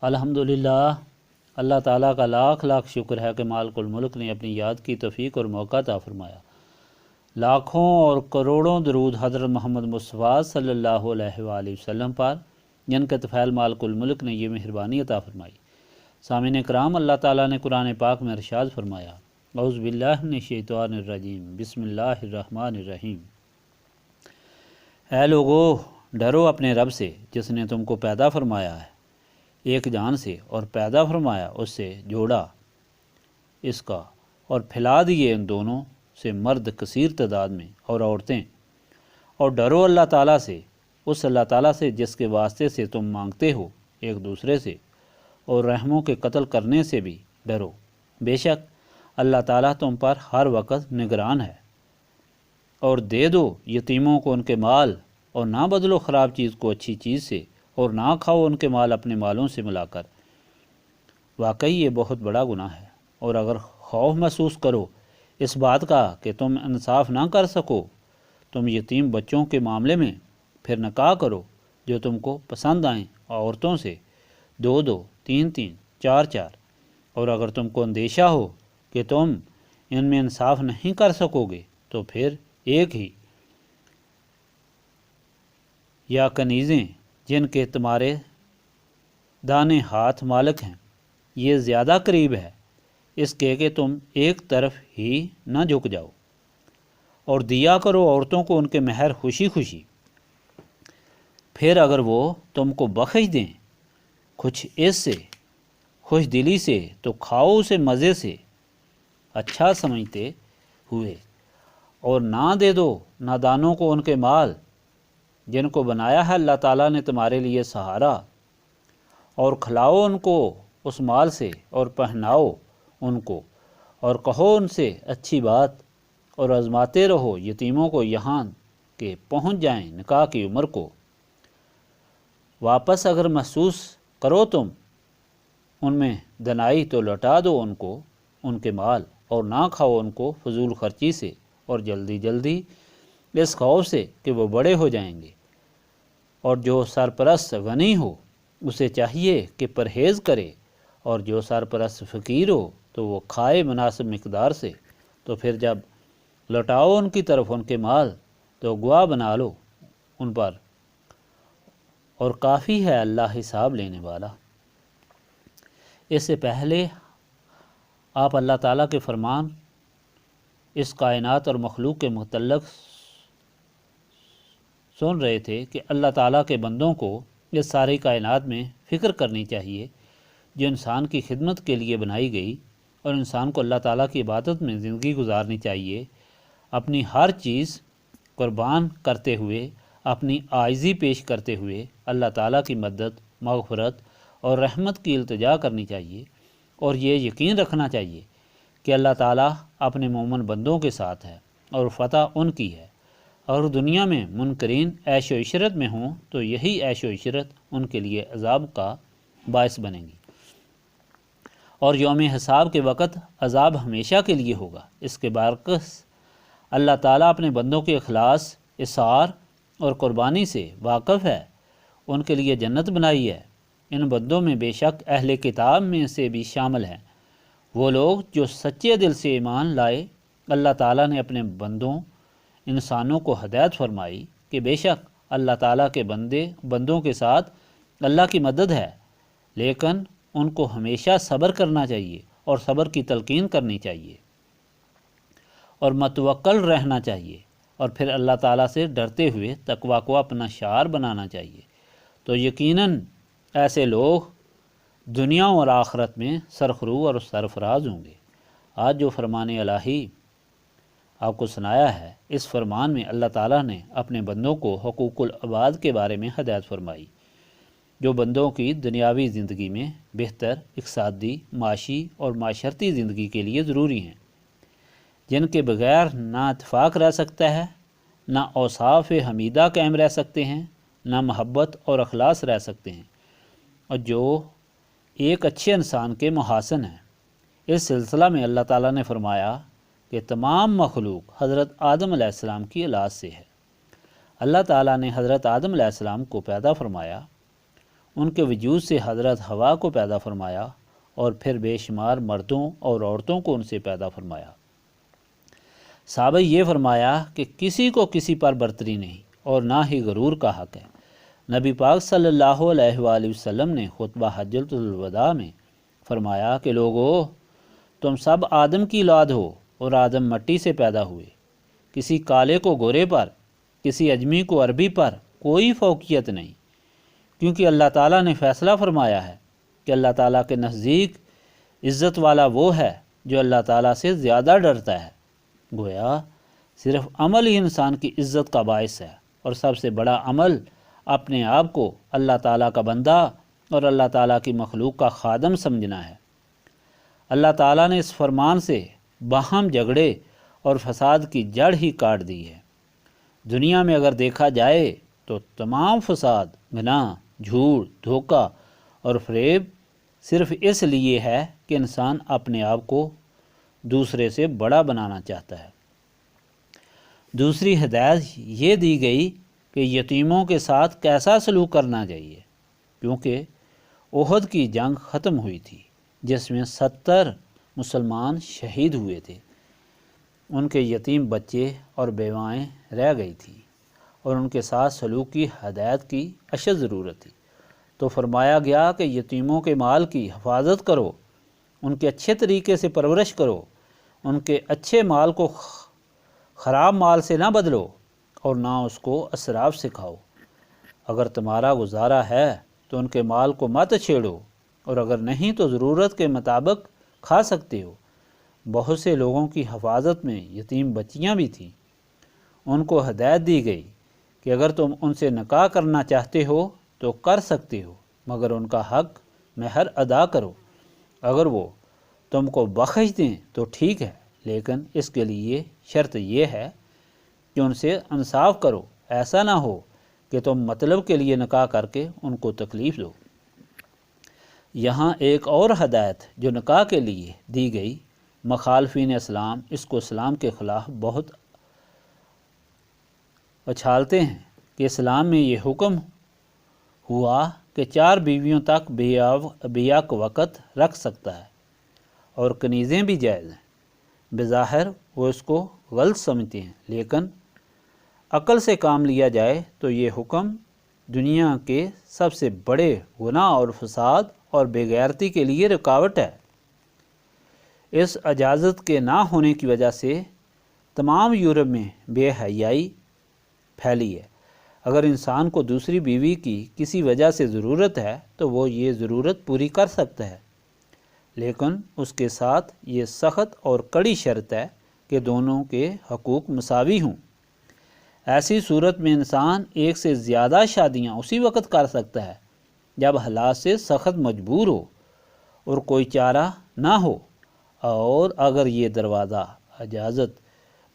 الحمدللہ، اللہ تعالیٰ کا لاکھ لاکھ شکر ہے کہ مالک الملک نے اپنی یاد کی توفیق اور موقع عطا فرمایا۔ لاکھوں اور کروڑوں درود حضرت محمد مصطفیٰ صلی اللہ علیہ وآلہ وسلم پر، جن کے طفیل مالک الملک نے یہ مہربانی عطا فرمائی۔ سامعین کرام، اللہ تعالیٰ نے قرآن پاک میں ارشاد فرمایا، اعوذ باللہ من الشیطان الرجیم، بسم اللہ الرحمن الرحیم۔ اے لوگو، ڈرو اپنے رب سے جس نے تم کو پیدا فرمایا ہے ایک جان سے، اور پیدا فرمایا اس سے جوڑا اس کا، اور پھیلا دیے ان دونوں سے مرد کثیر تعداد میں اور عورتیں۔ اور ڈرو اللہ تعالیٰ سے، اس اللہ تعالیٰ سے جس کے واسطے سے تم مانگتے ہو ایک دوسرے سے، اور رحموں کے قتل کرنے سے بھی ڈرو، بے شک اللہ تعالیٰ تم پر ہر وقت نگران ہے۔ اور دے دو یتیموں کو ان کے مال، اور نہ بدلو خراب چیز کو اچھی چیز سے، اور نہ کھاؤ ان کے مال اپنے مالوں سے ملا کر، واقعی یہ بہت بڑا گناہ ہے۔ اور اگر خوف محسوس کرو اس بات کا کہ تم انصاف نہ کر سکو تم یتیم بچوں کے معاملے میں، پھر نکاح کرو جو تم کو پسند آئیں عورتوں سے، 2 3 4 اور اگر تم کو اندیشہ ہو کہ تم ان میں انصاف نہیں کر سکو گے تو پھر ایک ہی، یا کنیزیں جن کے تمہارے دانے ہاتھ مالک ہیں، یہ زیادہ قریب ہے اس کے کہ تم ایک طرف ہی نہ جھک جاؤ۔ اور دیا کرو عورتوں کو ان کے مہر خوشی خوشی، پھر اگر وہ تم کو بخش دیں کچھ اس سے خوش دلی سے تو کھاؤ اسے مزے سے اچھا سمجھتے ہوئے، اور نہ دے دو نادانوں کو ان کے مال جن کو بنایا ہے اللہ تعالیٰ نے تمہارے لیے سہارا، اور کھلاؤ ان کو اس مال سے، اور پہناؤ ان کو، اور کہو ان سے اچھی بات، اور آزماتے رہو یتیموں کو یہاں کہ پہنچ جائیں نکاح کی عمر کو۔ واپس اگر محسوس کرو تم ان میں دنائی تو لوٹا دو ان کو ان کے مال، اور نہ کھاؤ ان کو فضول خرچی سے، اور جلدی جلدی اس خوف سے کہ وہ بڑے ہو جائیں گے۔ اور جو سرپرست غنی ہو اسے چاہیے کہ پرہیز کرے، اور جو سرپرست فقیر ہو تو وہ کھائے مناسب مقدار سے۔ تو پھر جب لوٹاؤ ان کی طرف ان کے مال تو گواہ بنا لو ان پر، اور کافی ہے اللہ حساب لینے والا۔ اس سے پہلے آپ اللہ تعالیٰ کے فرمان اس کائنات اور مخلوق کے متعلق سن رہے تھے کہ اللہ تعالیٰ کے بندوں کو اس ساری کائنات میں فکر کرنی چاہیے جو انسان کی خدمت کے لیے بنائی گئی، اور انسان کو اللہ تعالیٰ کی عبادت میں زندگی گزارنی چاہیے، اپنی ہر چیز قربان کرتے ہوئے، اپنی عاجزی پیش کرتے ہوئے اللہ تعالیٰ کی مدد، مغفرت اور رحمت کی التجا کرنی چاہیے، اور یہ یقین رکھنا چاہیے کہ اللہ تعالیٰ اپنے مومن بندوں کے ساتھ ہے اور فتح ان کی ہے۔ اور دنیا میں منکرین عیش و عشرت میں ہوں تو یہی عیش و عشرت ان کے لیے عذاب کا باعث بنے گی، اور یوم حساب کے وقت عذاب ہمیشہ کے لیے ہوگا۔ اس کے برعکس اللہ تعالیٰ اپنے بندوں کے اخلاص، اصرار اور قربانی سے واقف ہے، ان کے لیے جنت بنائی ہے۔ ان بندوں میں بے شک اہل کتاب میں سے بھی شامل ہیں وہ لوگ جو سچے دل سے ایمان لائے۔ اللہ تعالیٰ نے اپنے انسانوں کو ہدایت فرمائی کہ بے شک اللہ تعالیٰ کے بندوں کے ساتھ اللہ کی مدد ہے، لیکن ان کو ہمیشہ صبر کرنا چاہیے اور صبر کی تلقین کرنی چاہیے، اور متوکل رہنا چاہیے، اور پھر اللہ تعالیٰ سے ڈرتے ہوئے تقوی کو اپنا شعار بنانا چاہیے۔ تو یقیناً ایسے لوگ دنیا اور آخرت میں سرخرو اور سرفراز ہوں گے۔ آج جو فرمان الہی آپ کو سنایا ہے، اس فرمان میں اللہ تعالیٰ نے اپنے بندوں کو حقوق العباد کے بارے میں ہدایت فرمائی، جو بندوں کی دنیاوی زندگی میں بہتر اقتصادی، معاشی اور معاشرتی زندگی کے لیے ضروری ہیں، جن کے بغیر نہ اتفاق رہ سکتا ہے، نہ اوصاف حمیدہ قائم رہ سکتے ہیں، نہ محبت اور اخلاص رہ سکتے ہیں، اور جو ایک اچھے انسان کے محاسن ہیں۔ اس سلسلہ میں اللہ تعالیٰ نے فرمایا کہ تمام مخلوق حضرت آدم علیہ السلام کی اولاد سے ہے۔ اللہ تعالیٰ نے حضرت آدم علیہ السلام کو پیدا فرمایا، ان کے وجود سے حضرت حوا کو پیدا فرمایا اور پھر بے شمار مردوں اور عورتوں کو ان سے پیدا فرمایا۔ صحابہ یہ فرمایا کہ کسی کو کسی پر برتری نہیں اور نہ ہی غرور کا حق ہے۔ نبی پاک صلی اللہ علیہ وآلہ وسلم نے خطبہ حجۃ الوداع میں فرمایا کہ لوگو، تم سب آدم کی اولاد ہو اور آدم مٹی سے پیدا ہوئے۔ کسی کالے کو گورے پر، کسی اجمی کو عربی پر کوئی فوقیت نہیں، کیونکہ اللہ تعالیٰ نے فیصلہ فرمایا ہے کہ اللہ تعالیٰ کے نزدیک عزت والا وہ ہے جو اللہ تعالیٰ سے زیادہ ڈرتا ہے۔ گویا صرف عمل ہی انسان کی عزت کا باعث ہے، اور سب سے بڑا عمل اپنے آپ کو اللہ تعالیٰ کا بندہ اور اللہ تعالیٰ کی مخلوق کا خادم سمجھنا ہے۔ اللہ تعالیٰ نے اس فرمان سے باہم جھگڑے اور فساد کی جڑ ہی کاٹ دی ہے۔ دنیا میں اگر دیکھا جائے تو تمام فساد، گناہ، جھوٹ، دھوکہ اور فریب صرف اس لیے ہے کہ انسان اپنے آپ کو دوسرے سے بڑا بنانا چاہتا ہے۔ دوسری ہدایت یہ دی گئی کہ یتیموں کے ساتھ کیسا سلوک کرنا چاہیے، کیونکہ احد کی جنگ ختم ہوئی تھی جس میں 70 مسلمان شہید ہوئے تھے۔ ان کے یتیم بچے اور بیوائیں رہ گئی تھیں اور ان کے ساتھ سلوک کی ہدایت کی اشد ضرورت تھی۔ تو فرمایا گیا کہ یتیموں کے مال کی حفاظت کرو، ان کے اچھے طریقے سے پرورش کرو، ان کے اچھے مال کو خراب مال سے نہ بدلو اور نہ اس کو اسراف سے کھاؤ۔ اگر تمہارا گزارا ہے تو ان کے مال کو مت چھیڑو، اور اگر نہیں تو ضرورت کے مطابق کھا سکتے ہو۔ بہت سے لوگوں کی حفاظت میں یتیم بچیاں بھی تھیں۔ ان کو ہدایت دی گئی کہ اگر تم ان سے نکاح کرنا چاہتے ہو تو کر سکتے ہو، مگر ان کا حق مہر ادا کرو۔ اگر وہ تم کو بخش دیں تو ٹھیک ہے، لیکن اس کے لیے شرط یہ ہے کہ ان سے انصاف کرو۔ ایسا نہ ہو کہ تم مطلب کے لیے نکاح کر کے ان کو تکلیف دو۔ یہاں ایک اور ہدایت جو نکاح کے لیے دی گئی، مخالفین اسلام اس کو اسلام کے خلاف بہت اچھالتے ہیں کہ اسلام میں یہ حکم ہوا کہ 4 بیویوں تک بیاک وقت رکھ سکتا ہے، اور کنیزیں بھی جائز ہیں۔ بظاہر وہ اس کو غلط سمجھتے ہیں، لیکن عقل سے کام لیا جائے تو یہ حکم دنیا کے سب سے بڑے گناہ اور فساد اور بے غیرتی کے لیے رکاوٹ ہے۔ اس اجازت کے نہ ہونے کی وجہ سے تمام یورپ میں بے حیائی پھیلی ہے۔ اگر انسان کو دوسری بیوی کی کسی وجہ سے ضرورت ہے تو وہ یہ ضرورت پوری کر سکتا ہے، لیکن اس کے ساتھ یہ سخت اور کڑی شرط ہے کہ دونوں کے حقوق مساوی ہوں۔ ایسی صورت میں انسان ایک سے زیادہ شادیاں اسی وقت کر سکتا ہے جب حالات سے سخت مجبور ہو اور کوئی چارہ نہ ہو، اور اگر یہ دروازہ اجازت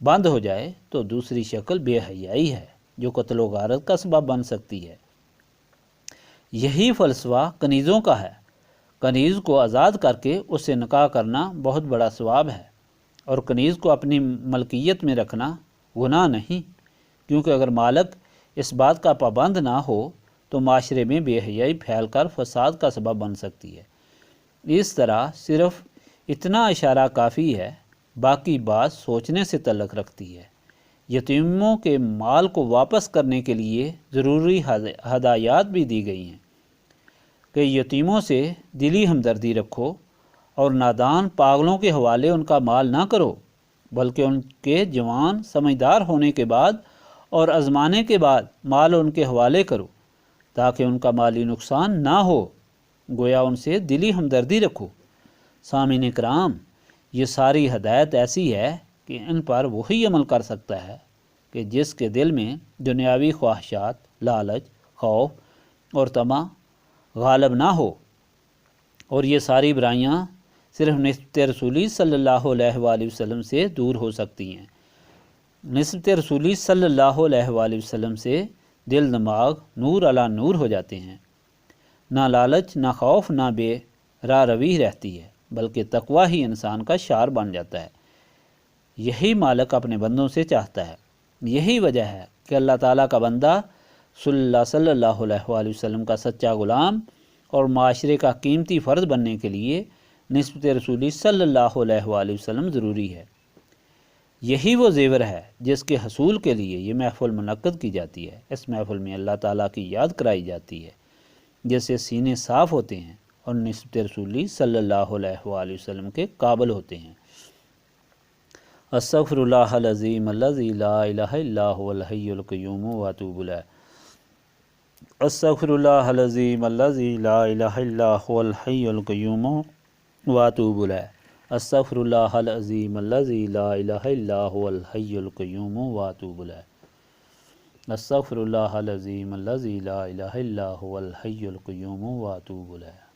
بند ہو جائے تو دوسری شکل بے حیائی ہے جو قتل و غارت کا سبب بن سکتی ہے۔ یہی فلسفہ کنیزوں کا ہے۔ کنیز کو آزاد کر کے اس سے نکاح کرنا بہت بڑا ثواب ہے، اور کنیز کو اپنی ملکیت میں رکھنا گناہ نہیں، کیونکہ اگر مالک اس بات کا پابند نہ ہو تو معاشرے میں بے حیائی پھیل کر فساد کا سبب بن سکتی ہے۔ اس طرح صرف اتنا اشارہ کافی ہے، باقی بات سوچنے سے تعلق رکھتی ہے۔ یتیموں کے مال کو واپس کرنے کے لیے ضروری ہدایات بھی دی گئی ہیں کہ یتیموں سے دلی ہمدردی رکھو اور نادان پاگلوں کے حوالے ان کا مال نہ کرو، بلکہ ان کے جوان سمجھدار ہونے کے بعد اور آزمانے کے بعد مال ان کے حوالے کرو تاکہ ان کا مالی نقصان نہ ہو۔ گویا ان سے دلی ہمدردی رکھو۔ سامعین کرام، یہ ساری ہدایت ایسی ہے کہ ان پر وہی عمل کر سکتا ہے کہ جس کے دل میں دنیاوی خواہشات، لالچ، خوف اور طمع غالب نہ ہو، اور یہ ساری برائیاں صرف نسبت رسولی صلی اللہ علیہ وآلہ وسلم سے دور ہو سکتی ہیں۔ نسبت رسولی صلی اللہ علیہ وآلہ وسلم سے دل دماغ نور علی نور ہو جاتے ہیں۔ نہ لالچ، نہ خوف، نہ بے راہ روی رہتی ہے، بلکہ تقوی ہی انسان کا شعار بن جاتا ہے۔ یہی مالک اپنے بندوں سے چاہتا ہے۔ یہی وجہ ہے کہ اللہ تعالیٰ کا بندہ صلی اللہ علیہ وآلہ وسلم کا سچا غلام اور معاشرے کا قیمتی فرد بننے کے لیے نسبت رسولی صلی اللہ علیہ وآلہ وسلم ضروری ہے۔ یہی وہ زیور ہے جس کے حصول کے لیے یہ محفل منعقد کی جاتی ہے۔ اس محفل میں اللہ تعالیٰ کی یاد کرائی جاتی ہے، جس سے سینے صاف ہوتے ہیں اور نسبت رسولی صلی اللہ علیہ وآلہ وسلم کے قابل ہوتے ہیں۔ استغفر اللہ العظیم الذی لا الہ الا هو الحی القیوم واتوب الیہ۔ استغفر اللہ العظیم الذی لا الہ الا هو الحی القیوم واتوب الیہ۔ استغفر اللہ العظیم الذی لا الہ الا هو الحی القیوم واتوب الیہ۔ استغفر اللہ العظیم الذی لا الہ الا هو الحی القیوم واتوب الیہ۔